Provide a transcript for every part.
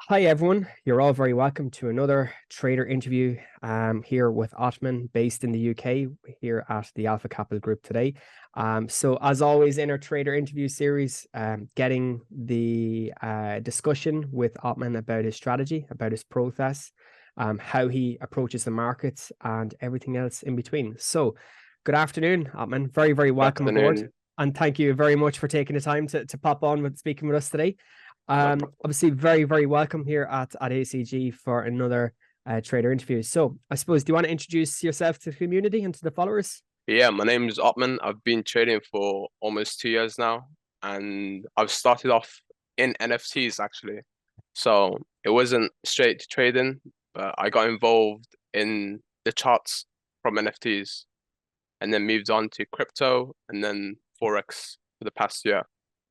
Hi everyone, you're all very welcome to another trader interview here with Otman based in the UK here at the Alpha Capital Group today. So as always in our trader interview series, getting the discussion with Otman about his strategy, about his process, how he approaches the markets and everything else in between. So good afternoon, Otman. Very, very Good welcome aboard. afternoon. And thank you very much for taking the time to pop on with speaking with us today. No problem. Obviously, very, very welcome here at ACG for another trader interview. So, I suppose, do you want to introduce yourself to the community and to the followers? Yeah, my name is Otman. I've been trading for almost 2 years now, and I've started off in NFTs actually. So it wasn't straight to trading, but I got involved in the charts from NFTs and then moved on to crypto and then Forex for the past year.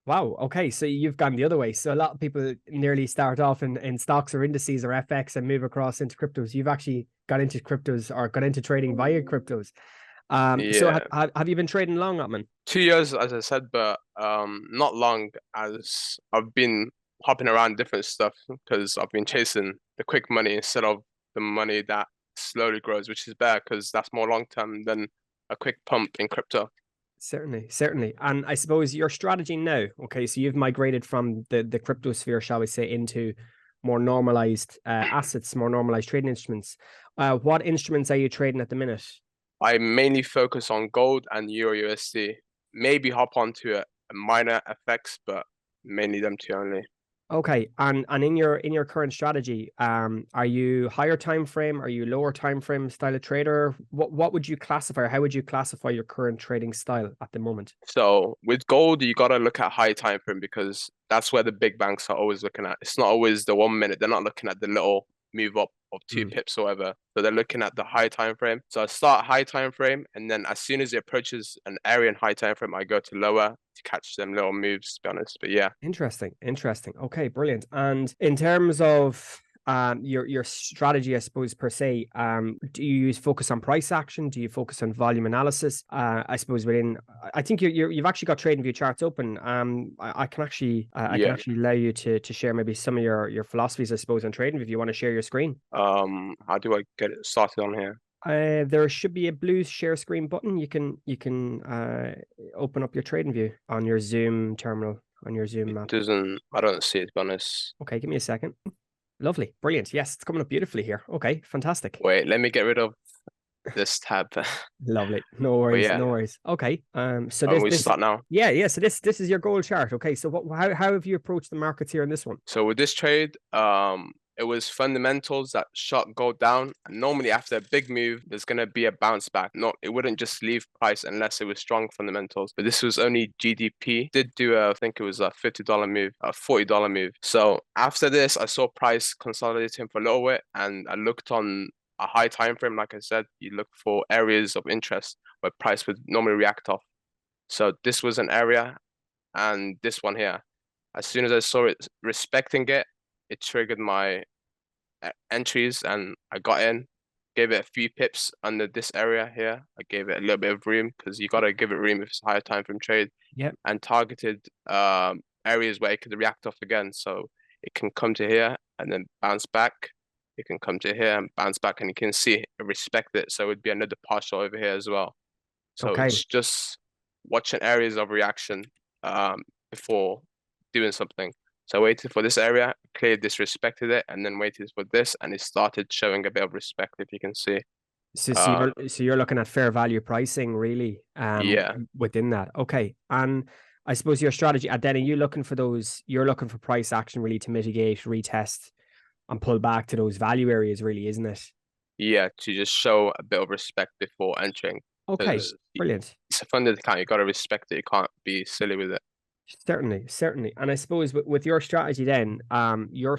Wow. Okay. So you've gone the other way. So a lot of people nearly start off in stocks or indices or FX and move across into cryptos. You've actually got into cryptos or got into trading via cryptos. So Yeah, have you been trading long, Otman? 2 years, as I said, but not long as I've been hopping around different stuff because I've been chasing the quick money instead of the money that slowly grows, which is better because that's more long term than a quick pump in crypto. Certainly, certainly. And I suppose your strategy now, okay, so you've migrated from the crypto sphere, shall we say, into more normalized assets, more normalized trading instruments. What instruments are you trading at the minute? I mainly focus on gold and Euro USD. Maybe hop onto a minor FX, but mainly them two only. Okay, and in your current strategy, are you higher time frame? Are you lower time frame style of trader? What would you classify? How would you classify your current trading style at the moment? So with gold, you gotta look at high time frame because that's where the big banks are always looking at. It's not always the 1 minute. They're not looking at the little move up of two Mm. pips or whatever. So they're looking at the high time frame. So I start high time frame, and then as soon as it approaches an area in high time frame, I go to lower to catch them little moves. To be honest, but yeah. Interesting, interesting. Okay, brilliant. And in terms of your strategy, I suppose per se, do you use focus on price action? Do you focus on volume analysis? I suppose within, I think you've actually got trading view charts open. I can Yeah. actually allow you to share maybe some of your philosophies, I suppose, on trading if you want to share your screen. How do I get it started on here? There should be a blue share screen button. You can open up your trading view on your Zoom terminal on your Zoom It map. doesn't. I don't see it. To be honest. Okay, give me a second. Lovely. Brilliant. Yes, it's coming up beautifully here. Okay, fantastic. Wait, let me get rid of this tab. Lovely. No But worries. yeah, No worries. Okay. So we start now. yeah. So this is your goal chart. Okay. So how have you approached the markets here in this one? So with this trade, it was fundamentals that shot gold down. And normally after a big move, there's gonna be a bounce back. Not, it wouldn't just leave price unless it was strong fundamentals. But this was only GDP. Did do I think it was a $50 move, a $40 move. So after this, I saw price consolidating for a little bit, and I looked on a high time frame. Like I said, you look for areas of interest where price would normally react off. So this was an area, and this one here. As soon as I saw it respecting it, it triggered my entries and I got in, gave it a few pips under this area here. I gave it a little bit of room because you got to give it room if it's a higher time frame trade, Yep. and targeted areas where it could react off again. So it can come to here and then bounce back. It can come to here and bounce back, and you can see it respect it. So it'd be another partial over here as well. So Okay. it's just watching areas of reaction before doing something. So I waited for this area, clearly disrespected it, and then waited for this, and it started showing a bit of respect, if you can see. Uh, So you're looking at fair value pricing really yeah, within that. Okay. And I suppose your strategy, and then are you looking for those, you're looking for price action really to mitigate, retest, and pull back to those value areas, really, isn't it? yeah, to just show a bit of respect before entering, Okay, because brilliant. it's a funded account. You got to respect it. You can't be silly with it. Certainly, certainly. And I suppose with your strategy then, you're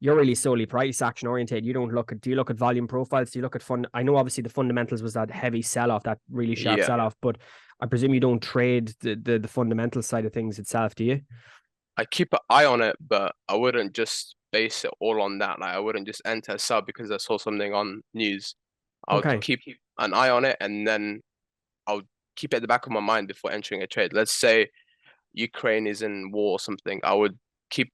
really solely price action oriented. You don't look at, do you look at volume profiles? Do you look at fund? I know obviously the fundamentals was that heavy sell off, that really sharp Yeah, sell off, but I presume you don't trade the fundamental side of things itself, do you? I keep an eye on it, but I wouldn't just base it all on that. Like I wouldn't just enter a sub because I saw something on news. I would Okay. keep an eye on it, and then I'll keep it at the back of my mind before entering a trade. Let's say Ukraine is in war or something. I would keep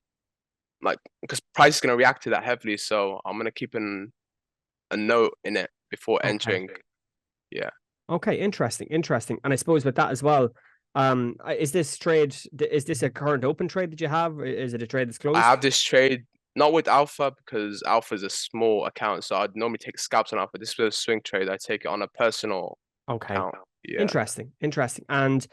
like because price is gonna react to that heavily. So I'm gonna keep a note in it before Okay. entering. Yeah. Okay, interesting, interesting. And I suppose with that as well, is this trade, is this a current open trade that you have? Is it a trade that's I closed? have this trade not with Alpha because Alpha is a small account, so I'd normally take scalps on Alpha. This was a swing trade. I take it on a personal Okay, account. Yeah. interesting, interesting. And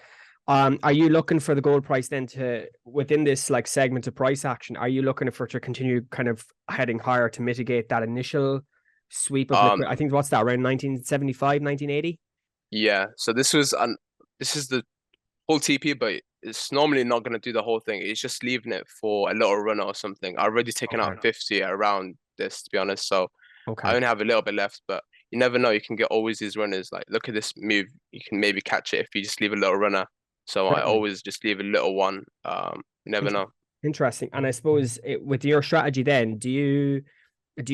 are you looking for the gold price then to within this like segment of price action? Are you looking for it to continue kind of heading higher to mitigate that initial sweep of Um. liquid? I think what's that around 1975, 1980? Yeah. So this is the full TP, but it's normally not gonna do the whole thing. It's just leaving it for a little runner or something. I've already taken Okay, out 50 around this, to be honest. So I okay, only have a little bit left, but you never know. You can get always these runners. Like, look at this move. You can maybe catch it if you just leave a little runner. So I certainly. always just leave a little one. You never Inter- know. Interesting. And I suppose with your strategy, then do you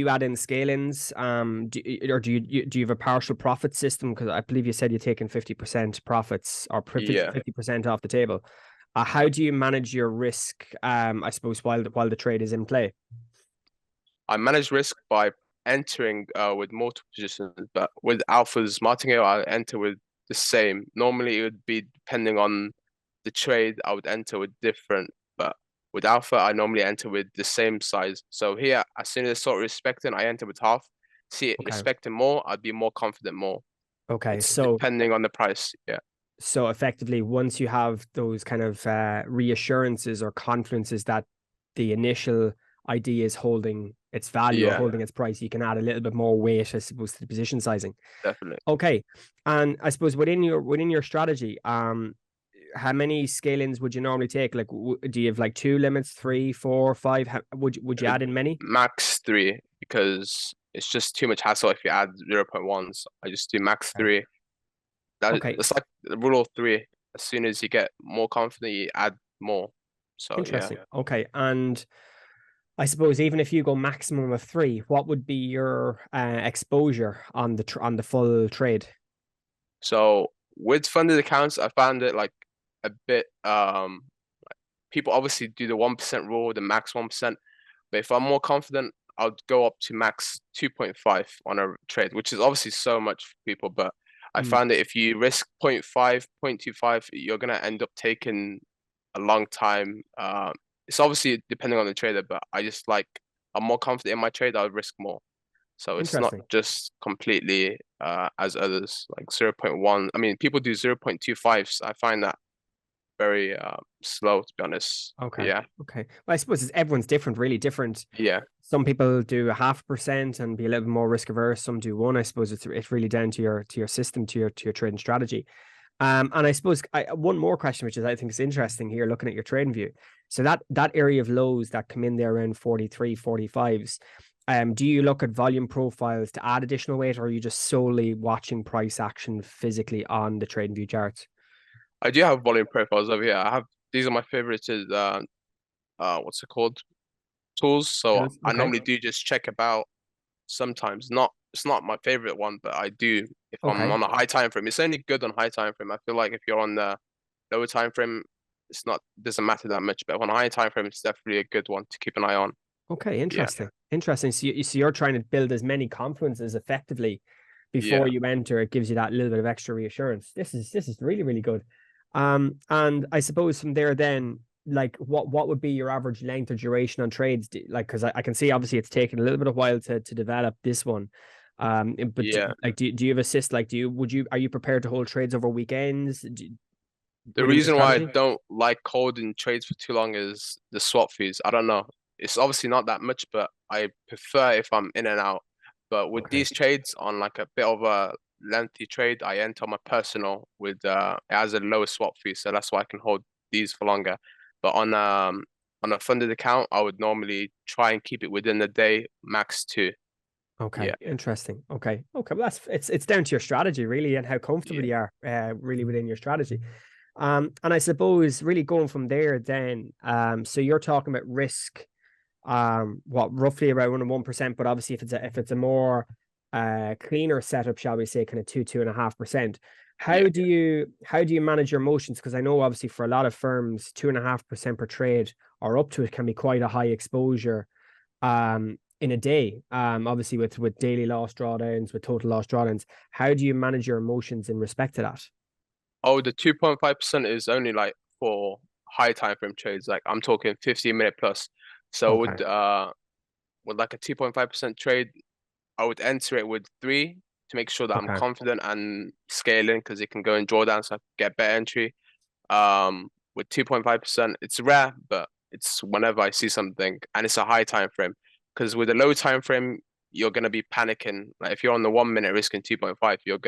add in scale-ins? Or do you have a partial profit system? Because I believe you said you're taking 50% profits or Yeah. 50% off the table. How do you manage your risk? I suppose while the trade is in play. I manage risk by entering with multiple positions, but with alphas martingale, I enter with the same. Normally, it would be depending on the trade, I would enter with different, but with alpha, I normally enter with the same size. So here, as soon as I start respecting, I enter with half. See it Okay. respecting more, I'd be more confident more. Okay. It's depending on the price. Yeah, So effectively, once you have those kind of reassurances or confidences that the initial idea is holding its value or yeah, holding its price, you can add a little bit more weight, I suppose, to the position sizing. definitely. Okay. And I suppose within your strategy, how many scale-ins would you normally take? Like, do you have like two limits, three, four, five? Would you add in many? Max three because it's just too much hassle if you add 0.1s. I just do max Okay. three. Okay. It's like the rule of three. As soon as you get more confident, you add more. So yeah. Interesting. Okay. And I suppose even if you go maximum of three, what would be your exposure on on the full trade? So with funded accounts, I found it like a bit people obviously do the 1% rule, the max 1%. But if I'm more confident, I'll go up to max 2.5 on a trade, which is obviously so much for people. But I Mm, found that if you risk zero point 0.5, 0.25, you're gonna end up taking a long time. It's obviously depending on the trader, but I just like I'm more confident in my trade, I'll risk more. So it's not interesting. just completely as others like 0.1. I mean, people do 0.25s. I find that very slow to be honest. But Okay. yeah, Okay. Well, I suppose everyone's different, really different. yeah, Some people do a 0.5% and be a little bit more risk averse. Some do one. I suppose it's really down to your system, to your trading strategy. And I suppose one more question, which is I think is interesting here, looking at your trading view. So that area of lows that come in there around 43, 45s, do you look at volume profiles to add additional weight, or are you just solely watching price action physically on the trading view charts? I do have volume profiles over here. I have these are my favorites. Is what's it called? Tools. So I Okay. normally do just check about sometimes. Not it's not my favorite one, but I do if I'm Okay. on a high time frame. It's only good on high time frame. I feel like if you're on the lower time frame, it's not doesn't matter that much. But on a high time frame, it's definitely a good one to keep an eye on. Okay. Yeah, Interesting. Interesting. So you're trying to build as many confidences effectively before yeah, you enter. It gives you that little bit of extra reassurance. This is really, really good. And I suppose from there, then, like, what would be your average length or duration on trades? Like, because I can see obviously it's taken a little bit of while to develop this one. But yeah. do you have assist? Like, are you prepared to hold trades over weekends The within your reason why I strategy? don't like holding trades for too long is the swap fees. I don't know. It's obviously not that much, but I prefer if I'm in and out. But with Okay. these trades on like a bit of a lengthy trade, I enter my personal with it has a lower swap fee, so that's why I can hold these for longer. But on a funded account, I would normally try and keep it within the day, max two. Okay, Yeah, interesting. Okay, okay. Well, it's down to your strategy really, and how comfortable yeah, you are really within your strategy. And I suppose really going from there, then, so you're talking about risk, what roughly around 1%, but obviously if it's a more cleaner setup, shall we say, kind of 2.5%. Yeah. How do you manage your emotions? Because I know obviously for a lot of firms, 2.5% per trade or up to it can be quite a high exposure in a day. Obviously with daily loss drawdowns, with total loss drawdowns. How do you manage your emotions in respect to that? Oh, the 2.5% is only like for high time frame trades. Like I'm talking 15-minute plus. So Okay. with like a 2.5% trade, I would enter it with three to make sure that I'm Okay. confident and scaling because it can go in drawdown, so I can get better entry. With 2.5%, it's rare, but it's whenever I see something and it's a high time frame. Because with a low time frame, you're gonna be panicking. Like if you're on the 1 minute risking 2.5, your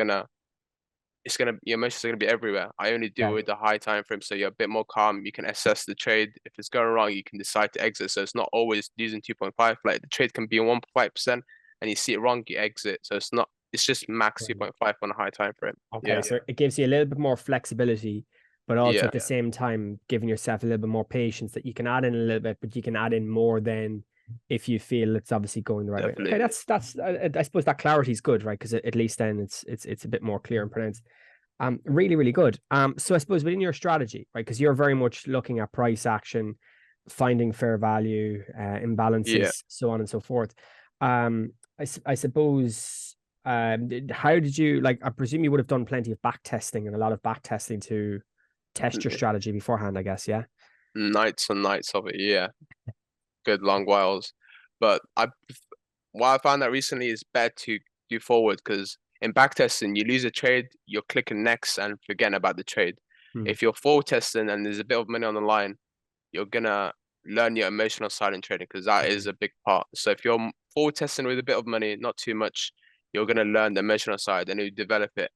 emotions are gonna be everywhere. I only do Yeah. it with the high time frame, so you're a bit more calm. You can assess the trade. If it's going wrong, you can decide to exit. So it's not always using 2.5. Like the trade can be in 1.5%, and you see it wrong, you exit. So it's not. It's just max Right. 2.5 on a high time frame. Okay, Yeah, so it gives you a little bit more flexibility, but also yeah, at the same time giving yourself a little bit more patience that you can add in a little bit, but you can add in more than if you feel it's obviously going the right way. Okay, definitely. that's I suppose that clarity is good, right? Because at least then it's a bit more clear and pronounced. Really, really good. So I suppose within your strategy, right? Because you're very much looking at price action, finding fair value, Yeah. imbalances, so on and so forth. I suppose, how did you like? I presume you would have done plenty of back testing and a lot of back testing to test your strategy beforehand, I guess. Yeah. Nights and nights of it. Yeah, good long whiles. But what I found that recently is better to do forward because in backtesting, you lose a trade, you're clicking next and forgetting about the trade. Hmm. If you're forward testing and there's a bit of money on the line, you're gonna learn your emotional side in trading because that is Mhm. a big part. So if you're forward testing with a bit of money, not too much, you're gonna learn the emotional side and you develop it.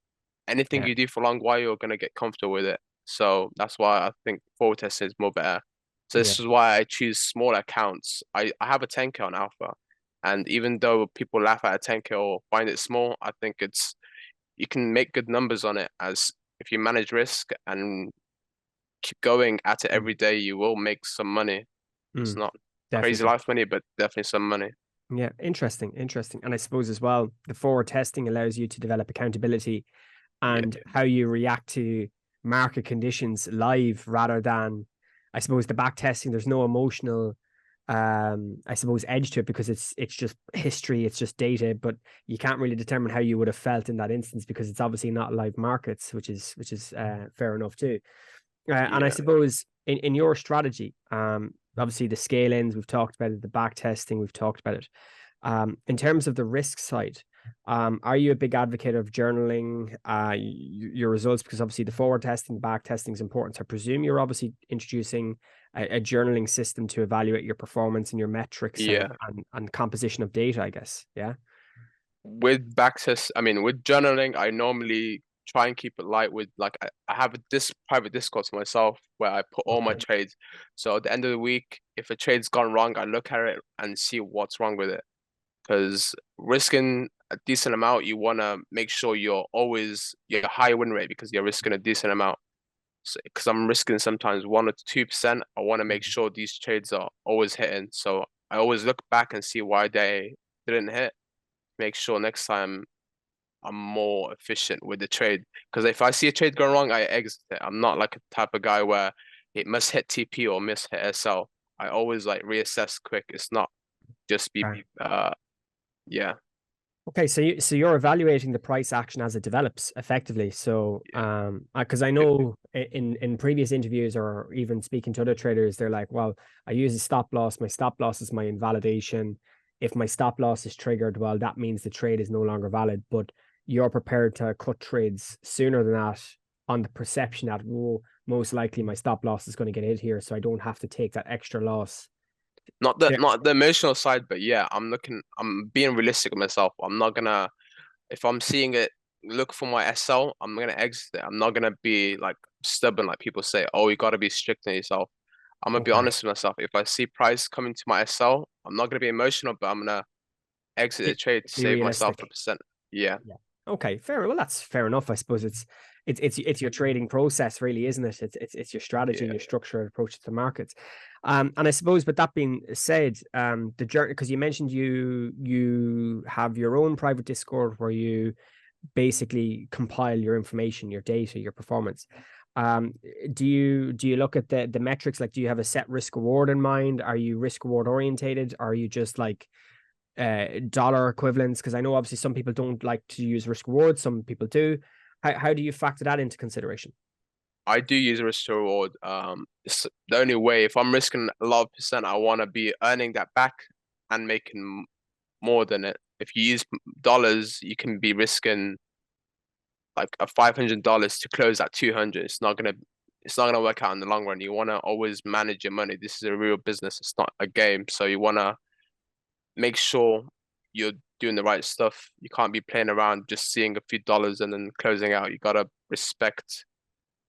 Anything Yeah. you do for a long while, you're gonna get comfortable with it. So that's why I think forward testing is more better. So Yeah. this is why I choose smaller accounts. I have a 10K on Alpha, and even though people laugh at a 10K or find it small, I think it's you can make good numbers on it as if you manage risk and keep going at it Mm. every day, you will make some money. It's Mm. not crazy Definitely. life money, but definitely some money. Yeah, interesting, interesting. And I suppose as well, the forward testing allows you to develop accountability and Yeah, how you react to market conditions live rather than, I suppose, the back testing. There's no emotional, I suppose, edge to it because it's just history, it's just data, but you can't really determine how you would have felt in that instance because it's obviously not live markets, which is fair enough too. And I yeah, suppose in your strategy, obviously the scale ins, we've talked about it, the back testing, we've talked about it. In terms of the risk side, are you a big advocate of journaling your results? Because obviously the forward testing, the back testing is important. So I presume you're obviously introducing a journaling system to evaluate your performance and your metrics and, yeah. and composition of data, I guess. Yeah. With backtest, I mean, with journaling, I normally try and keep it light with like I have this private Discord to myself where I put all my Okay. trades. So at the end of the week, if a trade's gone wrong, I look at it and see what's wrong with it. Because risking a decent amount, you want to make sure you're high win rate because you're risking a decent amount. So, because I'm risking sometimes 1 or 2%, I want to make sure these trades are always hitting. So I always look back and see why they didn't hit. Make sure next time I'm more efficient with the trade. Because if I see a trade going wrong, I exit it. I'm not like a type of guy where it must hit TP or must hit SL. I always like reassess quick. It's not just be Okay. yeah, Okay, so you're evaluating the price action as it develops effectively. So yeah, because I know in previous interviews or even speaking to other traders, they're like, well, I use a stop loss. My stop loss is my invalidation. If my stop loss is triggered, well, that means the trade is no longer valid. But you're prepared to cut trades sooner than that on the perception that, whoa, most likely my stop loss is going to get hit here, so I don't have to take that extra loss. not the emotional side, but yeah, I'm being realistic with myself. I'm not gonna if I'm seeing it look for my SL, I'm gonna exit it. I'm not gonna be like stubborn like people say, oh, you gotta be strict on yourself. I'm gonna be Okay. honest with myself. If I see price coming to my SL, I'm not gonna be emotional, but I'm gonna exit the trade to Be save myself a realistic. percent. Yeah, Yeah. Okay, fair. Well, that's fair enough. I suppose it's your trading process, really, isn't it? It's your strategy and yeah, your structured approach to the markets. And I suppose, but that being said, the journey because you mentioned you have your own private Discord where you basically compile your information, your data, your performance. Um, do you look at the metrics? Like, do you have a set risk reward in mind? Are you risk reward orientated? Are you just like dollar equivalents? Because I know obviously some people don't like to use risk rewards, some people do. How do you factor that into consideration? I do use risk to reward. It's the only way. If I'm risking a lot of percent, I want to be earning that back and making more than it. If you use dollars, you can be risking like a $500 to close at 200. It's not gonna work out in the long run. You want to always manage your money. This is a real business. It's not a game. So you want to make sure you're doing the right stuff. You can't be playing around just seeing a few dollars and then closing out. You gotta respect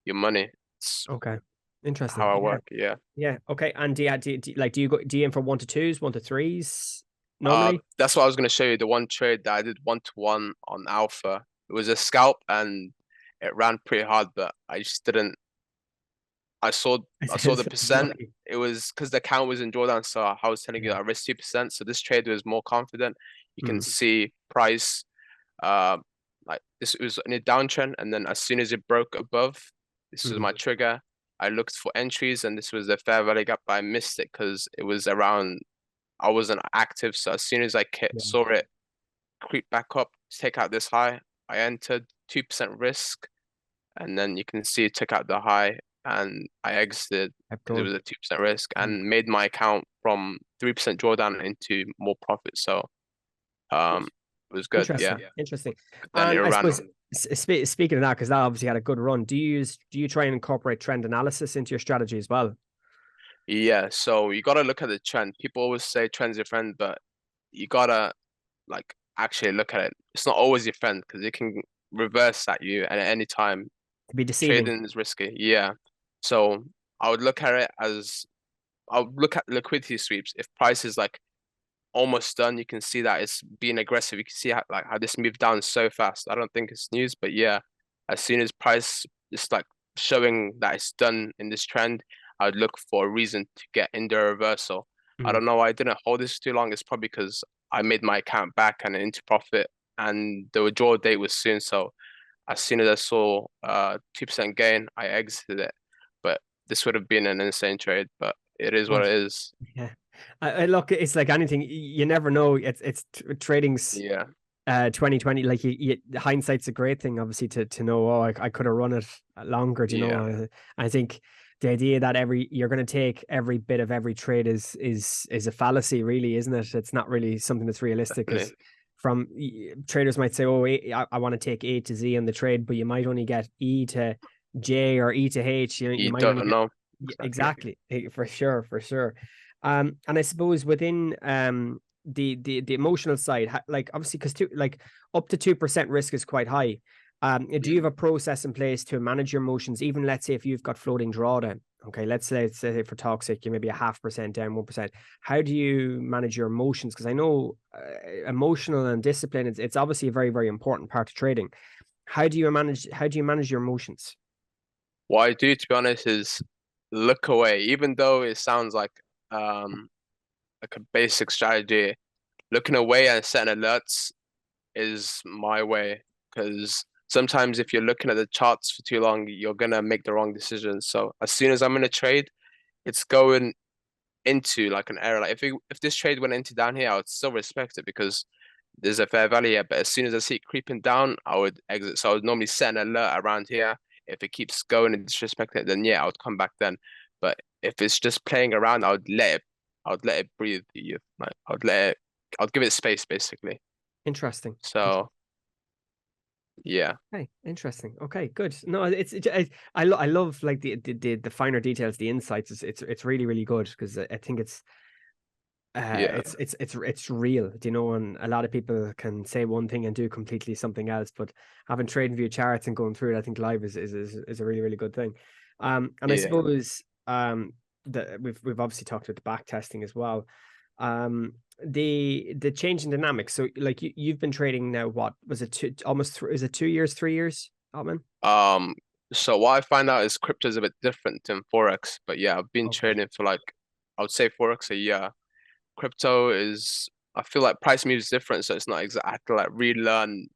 your money. It's Okay, interesting. how I Yeah, work. Yeah. yeah. Okay, and do you aim for one to twos, one to threes normally? That's what I was gonna show you. The one trade that I did 1-to-1 on Alpha. It was a scalp and it ran pretty hard, but I just didn't. I saw I saw the It's percent. lucky. It was because the account was in drawdown, so I was telling you Yeah. that I risked 2%. So this trade was more confident. You can Mm, see price, uh, like this was in a downtrend, and then as soon as it broke above, this was mm, my trigger. I looked for entries, and this was the fair value gap, but I missed it because it was around. I wasn't active, so as soon as I yeah. saw it creep back up, take out this high, I entered 2% risk, and then you can see it took out the high and I exited Kept because it going. was a 2% risk Mm. and made my account from 3% drawdown into more profit. So it was good. Yeah. Interesting. Interesting. Then it And I ran. suppose speaking of that, because that obviously had a good run, do you try and incorporate trend analysis into your strategy as well? Yeah. So you gotta look at the trend. People always say trend's your friend, but you gotta like actually look at it. It's not always your friend because it can reverse at you at any time. To be deceiving. Trading is risky. Yeah. So I would look at it as I'll look at liquidity sweeps. If price is like almost done, you can see that it's being aggressive. You can see how this moved down so fast. I don't think it's news, but yeah, as soon as price is like showing that it's done in this trend, I would look for a reason to get into a reversal. I Mm. don't know why I didn't hold this too long. It's probably because I made my account back and into profit, and the withdrawal date was soon. So as soon as I saw 2% gain, I exited it. But this would have been an insane trade, but it is what Gosh. it is. Yeah. Look, it's like anything. You never know. Trading's Yeah, 2020. Like hindsight's a great thing, obviously, to know. Oh, I could have run it longer. Do you know? yeah, I think the idea that you're going to take every bit of every trade is a fallacy, really, isn't it? It's not really something that's realistic because definitely. traders might say, "Oh, I want to take A to Z on the trade," but you might only get E to J or E to H. You You might only don't get know exactly. exactly, for sure, for sure. And I suppose within the emotional side, like obviously because like up to 2% risk is quite high. Do you have Mm. a process in place to manage your emotions? Even let's say if you've got floating drawdown, okay, let's say for toxic, you maybe a 0.5% down, 1%. How do you manage your emotions? Because I know emotional and discipline, it's obviously a very, very important part of trading. How do you manage your emotions? What I do, to be honest, is look away. Even though it sounds like a basic strategy, looking away and setting alerts is my way. Because sometimes if you're looking at the charts for too long, you're gonna make the wrong decisions. So as soon as I'm in a trade, it's going into like an error. Like if this trade went into down here, I would still respect it because there's a fair value here. But as soon as I see it creeping down, I would exit. So I would normally set an alert around here. If it keeps going and disrespecting it, then yeah, I would come back then. But if it's just playing around, I would let it breathe. Like I'd give it space basically. Interesting. So yeah, Okay, interesting. Okay, good. No, I love like the finer details, the insights. It's really, really good because I think yeah, it's real, do you know? And a lot of people can say one thing and do completely something else. But having trading view charts and going through it, I think live is a really, really good thing. And I yeah. suppose that we've obviously talked about the back testing as well. The change in dynamics. So like you've been trading now, what was it, is it 2 years, 3 years, Otman? Um, so what I find out is crypto is a bit different than Forex. But yeah, I've been Okay. trading for like I would say Forex a year. Crypto is I feel like price moves different, so it's not exact. I have to like relearn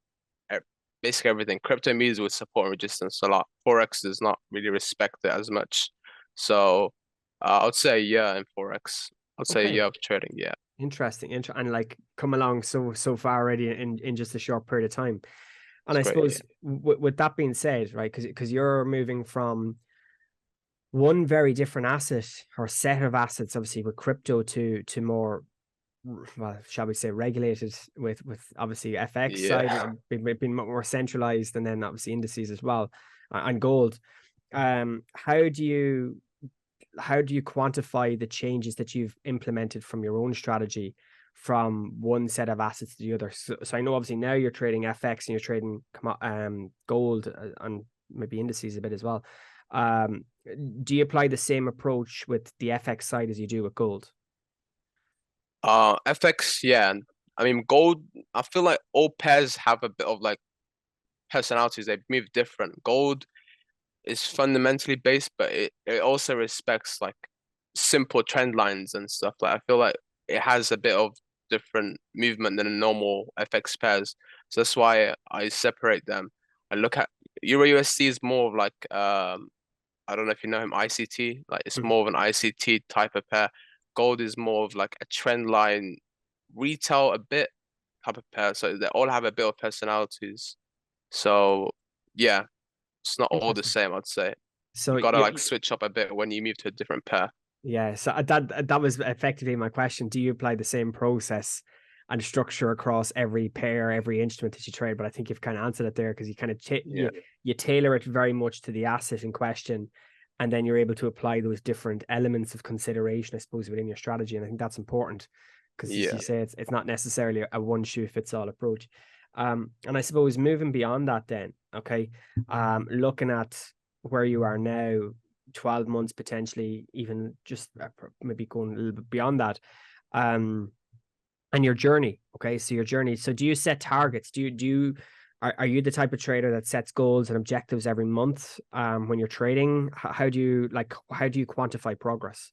basically everything. Crypto moves with support and resistance a lot. Forex does not really respect it as much. So I'd say yeah in Forex. I'd say Okay, yeah of trading, yeah. interesting. And like come along so far already in just a short period of time. And It's I great, yeah. suppose with that being said, right, because you're moving from one very different asset or set of assets, obviously with crypto to more, well, shall we say, regulated with obviously FX side, Yeah. being more centralized, and then obviously indices as well, and gold. How do you quantify the changes that you've implemented from your own strategy from one set of assets to the other? So I know obviously now you're trading FX and you're trading gold, and maybe indices a bit as well. Um, do you apply the same approach with the FX side as you do with gold? FX, yeah. I mean gold, I feel like all pairs have a bit of like personalities. They move different. Gold is fundamentally based, but it also respects like simple trend lines and stuff. Like I feel like it has a bit of different movement than a normal FX pairs. So that's why I separate them. I look at Euro USD is more of like I don't know if you know him, ICT. Like it's Mhm. more of an ICT type of pair. Gold is more of like a trend line retail a bit type of pair. So they all have a bit of personalities. So yeah, it's not all the Interesting. same, I'd say. So You gotta like you, switch up a bit when you move to a different pair. yeah, so that was effectively my question. Do you apply the same process and structure across every pair, every instrument that you trade? But I think you've kind of answered it there because you kind of Yeah. you tailor it very much to the asset in question, and then you're able to apply those different elements of consideration, I suppose, within your strategy. And I think that's important because, as you Yeah. say, it's not necessarily a one shoe fits all approach. And I suppose moving beyond that, then, okay, looking at where you are now, 12 months potentially, even just maybe going a little bit beyond that, um and your journey. Okay, so your journey, so do you set targets? Do you are you the type of trader that sets goals and objectives every month when you're trading? How do you quantify progress?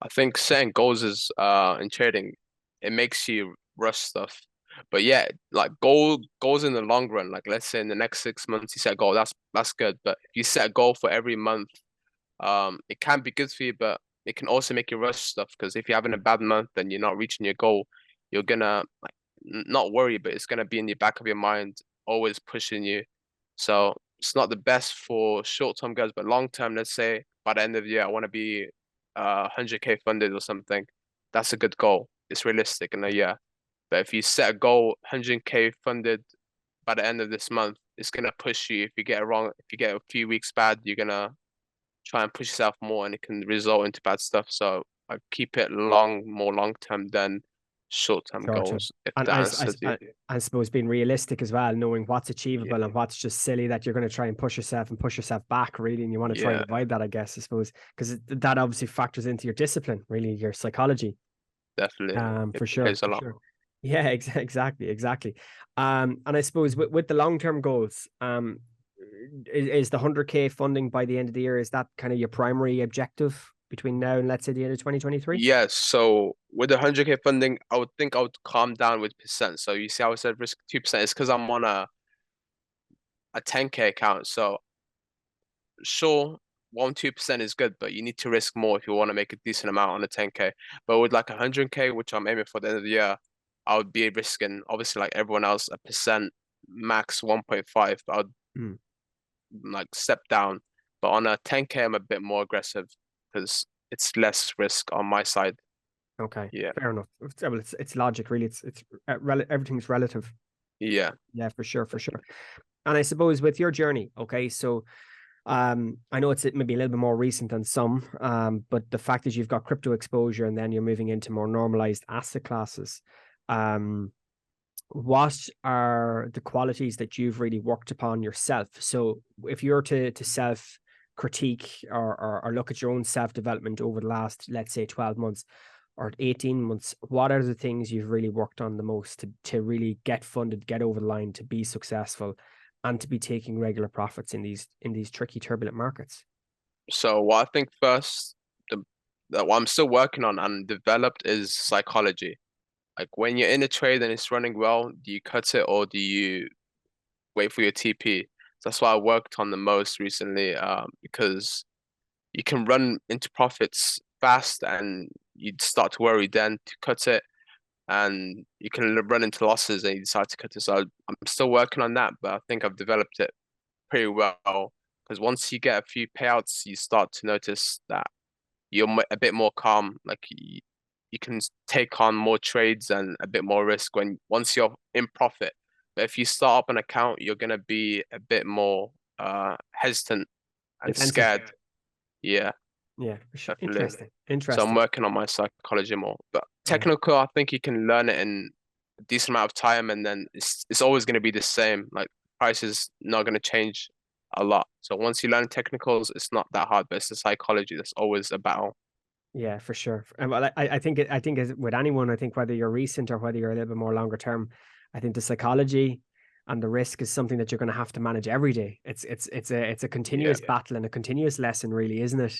I think setting goals is in trading, it makes you rush stuff. But yeah, like goals in the long run, like let's say in the next 6 months you set a goal, that's good. But if you set a goal for every month, it can be good for you, but it can also make you rush stuff because if you're having a bad month and you're not reaching your goal, you're gonna like not worry, but it's gonna be in the back of your mind, always pushing you. So it's not the best for short-term goals, but long-term, let's say by the end of the year, I want to be 100K funded or something. That's a good goal. It's realistic in a year. But if you set a goal, 100K funded by the end of this month, it's gonna push you. If you get it wrong, if you get a few weeks bad, you're gonna try and push yourself more and it can result into bad stuff. So I keep it more long term than short term Short term. goals, if And that answers you. I suppose being realistic as well, knowing what's Yeah, achievable and what's just silly that you're going to try and push yourself back, really. And you want to try and yeah, avoid that, I guess, I suppose, because that obviously factors into your discipline, really, your psychology. definitely. It For sure, plays a for lot. sure. Yeah, exactly. And I suppose with the long-term goals, is the 100K funding by the end of the year, is that kind of your primary objective between now and let's say the end of 2023? Yes, so with the 100K funding, I would think I would calm down with percent. So you see how I said risk 2%? It's because I'm on a 10K account. So sure, 2% is good, but you need to risk more if you want to make a decent amount on a 10K. But with like 100K, which I'm aiming for the end of the year, I would be risking obviously like everyone else a percent, max 1.5. But I'd Mm, like step down. But on a 10K, I'm a bit more aggressive because it's less risk on my side. okay, Yeah, fair enough. Well, it's logic, really. Everything's relative. yeah. Yeah, for sure, for sure. And I suppose with your journey, okay, so I know it's maybe a little bit more recent than some, but the fact that you've got crypto exposure and then you're moving into more normalized asset classes, um, what are the qualities that you've really worked upon yourself? So if you're to self critique or look at your own self development over the last, let's say, 12 months or 18 months, what are the things you've really worked on the most to really get funded, get over the line, to be successful, and to be taking regular profits in these tricky, turbulent markets? So what I think first, the that what I'm still working on and developed is psychology. Like when you're in a trade and it's running well, do you cut it or do you wait for your TP. So that's what I worked on the most recently, because you can run into profits fast and you'd start to worry then to cut it, and you can run into losses and you decide to cut it. So I'm still working on that, but I think I've developed it pretty well, because once you get a few payouts, you start to notice that you're a bit more calm. Like you can take on more trades and a bit more risk when once you're in profit. But if you start up an account, you're gonna be a bit more hesitant and Defensive. scared. Yeah, Yeah, for sure. definitely. Interesting. So I'm Interesting. working on my psychology more. But Yeah. technical, I think you can learn it in a decent amount of time, and then it's always going to be the same. Like price is not going to change a lot. So once you learn technicals, it's not that hard, but it's the psychology that's always a battle. Yeah, for sure. And well, I think as with anyone, I think whether you're recent or whether you're a little bit more longer term, I think the psychology and the risk is something that you're going to have to manage every day. It's a Yeah. continuous battle and a continuous lesson, really, isn't it?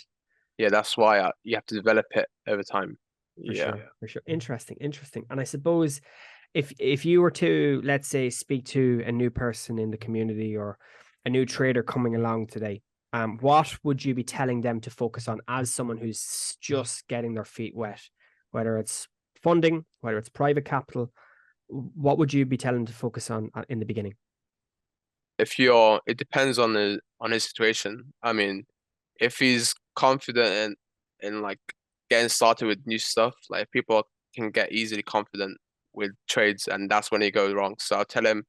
Yeah, that's why you have to develop it over time. For Yeah. sure, for sure. Interesting, interesting. And I suppose if you were to, let's say, speak to a new person in the community or a new trader coming along today, what would you be telling them to focus on as someone who's just getting their feet wet, whether it's funding, whether it's private capital? What would you be telling them to focus on in the beginning? It depends on his situation. I mean, if he's confident in like getting started with new stuff, like people can get easily confident with trades, and that's when he goes wrong. So I'll tell him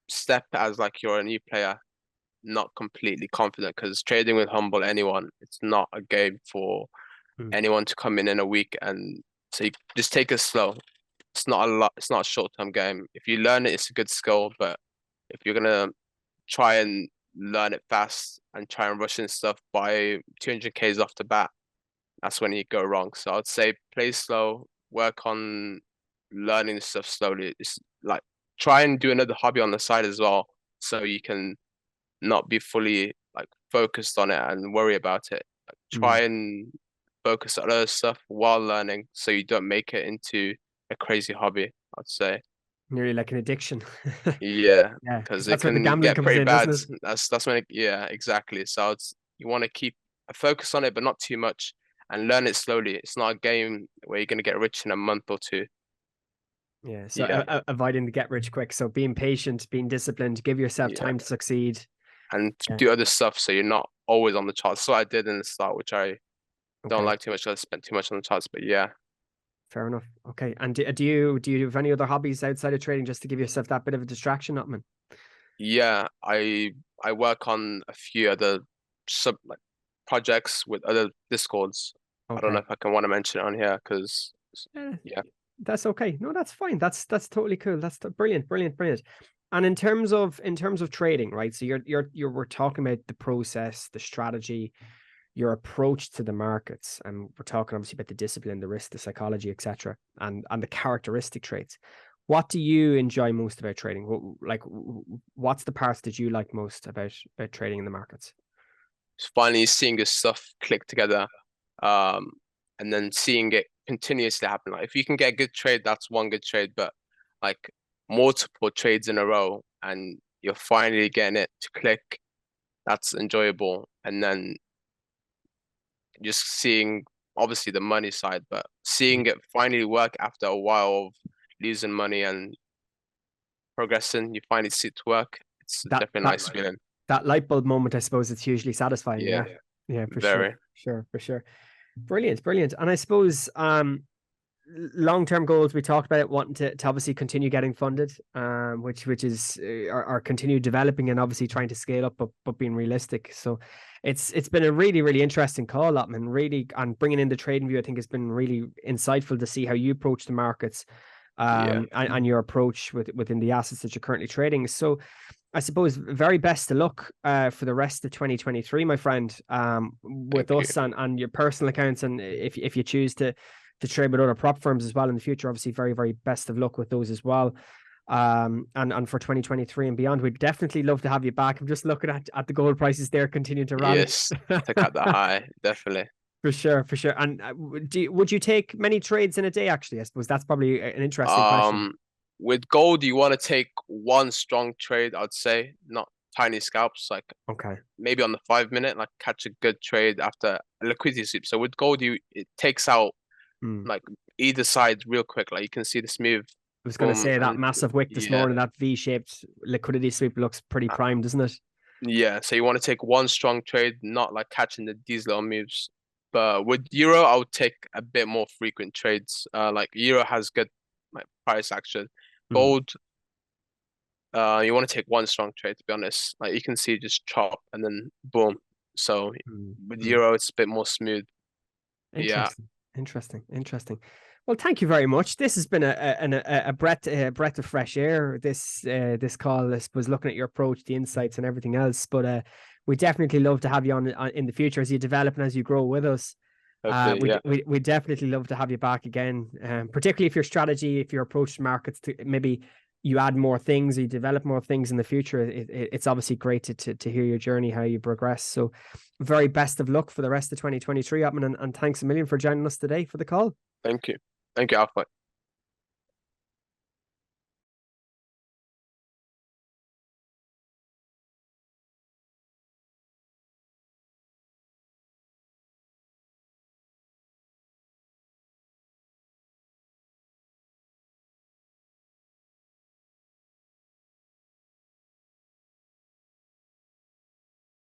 step as like you're a new player, not completely confident, because trading with humble anyone, it's not a game for Mm, anyone to come in a week. And so you just take it slow. It's not a lot. It's not a short-term game. If you learn it, it's a good skill. But if you're gonna try and learn it fast and try and rush in stuff by 200Ks off the bat, that's when you go wrong. So I'd say play slow, work on learning stuff slowly. It's like try and do another hobby on the side as well, so you can not be fully like focused on it and worry about it. Like, try mm. and focus on other stuff while learning, so you don't make it into a crazy hobby, I'd say. Nearly like an addiction. Yeah, Yeah, because because it that's where the can gambling get comes pretty in, doesn't bad. it? That's when yeah, exactly. So you want to keep a focus on it, but not too much, and learn it slowly. It's not a game where you're gonna get rich in a month or two. Yeah, so Yeah, avoiding the get rich quick. So being patient, being disciplined, give yourself yeah, time to succeed. and Yeah. do other stuff so you're not always on the charts. So I did in the start, which I don't Okay. like too much. I spent too much on the charts, but yeah, Fair enough. Okay. And do you have any other hobbies outside of trading just to give yourself that bit of a distraction, Otman? yeah. I work on a few other sub like projects with other discords. I don't know Okay. if I can want to mention it on here because Eh, yeah, that's okay. No, that's fine. That's totally cool. That's brilliant, brilliant, brilliant. And in terms of trading, right? So you're we're talking about the process, the strategy, your approach to the markets, and we're talking obviously about the discipline, the risk, the psychology, etc., and the characteristic traits. What do you enjoy most about trading? What's the parts that you like most about trading in the markets? finally seeing this stuff click together, um, and then seeing it continuously happen. Like if you can get a good trade, that's one good trade, but like multiple trades in a row and you're finally getting it to click, that's enjoyable. And then just seeing obviously the money side, but seeing it finally work after a while of losing money and progressing, you finally see it to work. It's That definitely a that nice feeling. that light bulb moment, I suppose it's hugely satisfying. Yeah, Yeah. Yeah, for sure. very. Sure, for sure. Brilliant, brilliant. And I suppose long-term goals, we talked about it, wanting to obviously continue getting funded, which is are continue developing and obviously trying to scale up, but being realistic. So it's been a really, really interesting call, Otman, really, and bringing in the trading view, I think has been really insightful to see how you approach the markets, Yeah, and your approach within the assets that you're currently trading. So I suppose very best of luck for the rest of 2023, my friend, with thank you. us and your personal accounts. And if you choose to trade with other prop firms as well in the future, obviously very, very best of luck with those as well. And for 2023 and beyond, we'd definitely love to have you back. I'm just looking at the gold prices there continuing to rally. Yes, take out the high, definitely. For sure, for sure. And would you take many trades in a day? Actually, I suppose that's probably an interesting Um, question. With gold, you want to take one strong trade, I'd say, not tiny scalps, like Okay. maybe on the 5 minute, like catch a good trade after a liquidity sweep. So with gold, it takes out Mm. like either side real quick. Like you can see this move, I was going to boom, say that and massive wick this yeah, morning, that V-shaped liquidity sweep looks pretty uh, prime, doesn't it? yeah. So you want to take one strong trade, not like catching these little moves. But with euro, I would take a bit more frequent trades. Like euro has good like price action. Mm. Gold, you want to take one strong trade, to be honest. Like you can see just chop and then boom. So Mm. with Mm. euro, it's a bit more smooth. But yeah, Interesting, interesting. Well, thank you very much. This has been a breath of fresh air. This call, I suppose, looking at your approach, the insights, and everything else. But we definitely love to have you on in the future as you develop and as you grow with us. hopefully, yeah. We definitely love to have you back again, particularly if your strategy, if your approach to markets, to maybe you add more things, or you develop more things in the future. It's obviously great to hear your journey, how you progress. So, very best of luck for the rest of 2023, Otman, and thanks a million for joining us today for the call. Thank you. Thank you, Alpha.